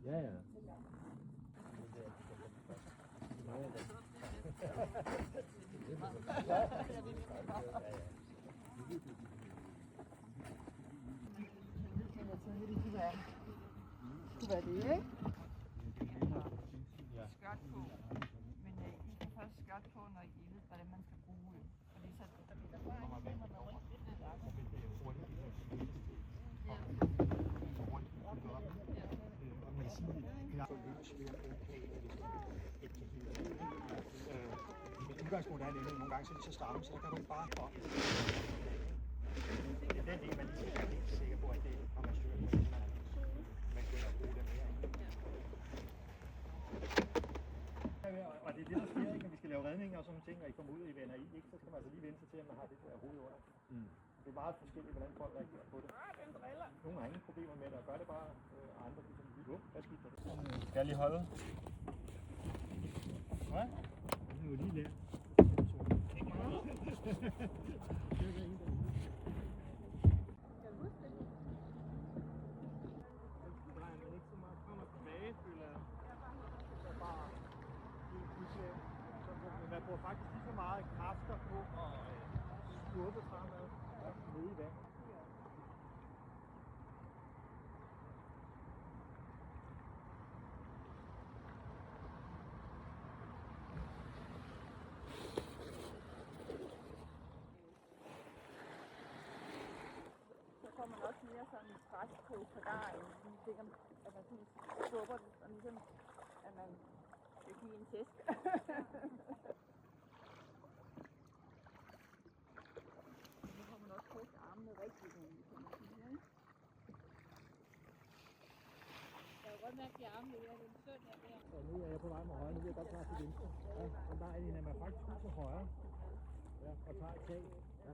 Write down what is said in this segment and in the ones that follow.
Ja, ja. Kunne være det, ikke? Skørt på. Men I kan først skørt på, når I ved, hvordan man skal bruge det. Fordi så kommer vand over. Udgangspunktet er nemlig nogle gange så er de så stramme, så der kan du bare få. Det er den del, man lige er helt sikker på, at det har man styr på, man kan bruge det mere. Og det er det, der sker, ikke? Når vi skal lave redninger og sådan ting, og I kommer ud og I vender i, ikke? Så skal man altså lige vente sig til, at man har det der hoved under. Det er meget forskelligt, hvordan folk reagerer på det. Nogle har ingen problemer med det, og gør det bare andre. Hvad skifter det? Skal jeg lige holde? Hvad? Det er jo lige lært. Man bruger faktisk lige så meget kræfter på at skubbe fremad nede i vandet. Så får man også mere sådan en pres på kadaien, fordi ting, at man sådan skubber det, og ligesom, at man skal give en tæsk. Nu får man også brugt armene rigtigt, kan man sige, ikke? Jeg kan godt mærke, at de arme er lidt synd af det her. Så nu er jeg på vej med højre, nu vil jeg godt tage til venstre. Ja, men der er man faktisk ud til højre. Ja, og tager et tag. Ja.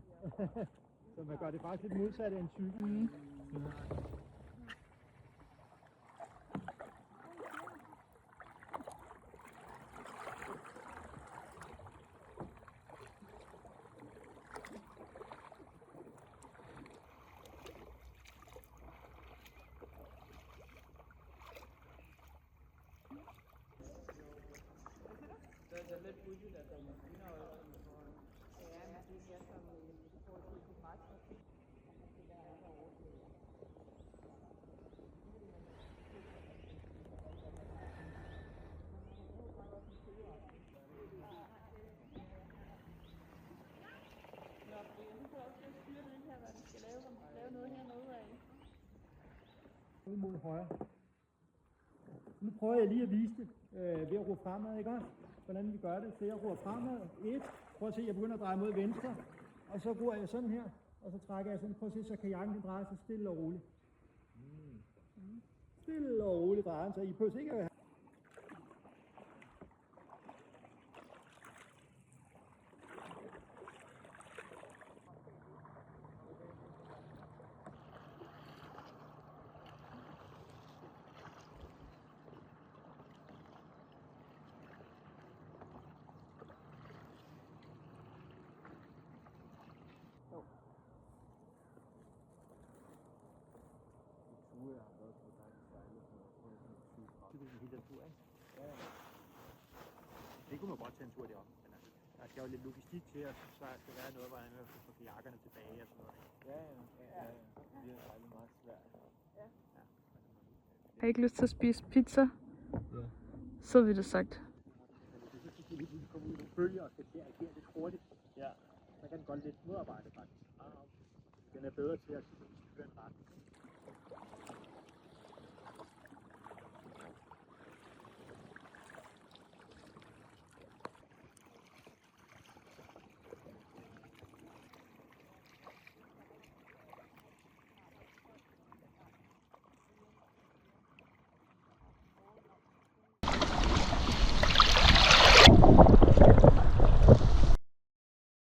Så man gør det faktisk lidt modsat af en cykel. Ja, men det er mere som i forhold til det meget trafik. Det der er derovre. Nå, det er nu for også at styre den her, hvad vi skal lave, om vi skal lave noget hernede af. Ud mod højre. Nu prøver jeg lige at vise det ved at ro fremad, ikke også? Hvordan vi gør det. Så jeg roer fremad. 1. Prøv at se, jeg begynder at dreje mod venstre. Og så roer jeg sådan her. Og så trækker jeg sådan. Prøv at se, så kajakken den drejer sig stille og roligt. Stille og roligt drejer den. Så I behøver ikke at det kunne man godt tage en tur derop, men altså, der skal jo lidt logistik til, og så skal være noget, hvordan man får kajakkerne tilbage og sådan noget. Ja. Det er sejlet meget svært. Ja. Har I ikke lyst til at spise pizza? Ja. Så vil det sagt. Hvis du lige pludselig kommer ud i nogle bølger og skal til at agere lidt hurtigt, så kan den godt lidt modarbejde faktisk. Den er bedre til at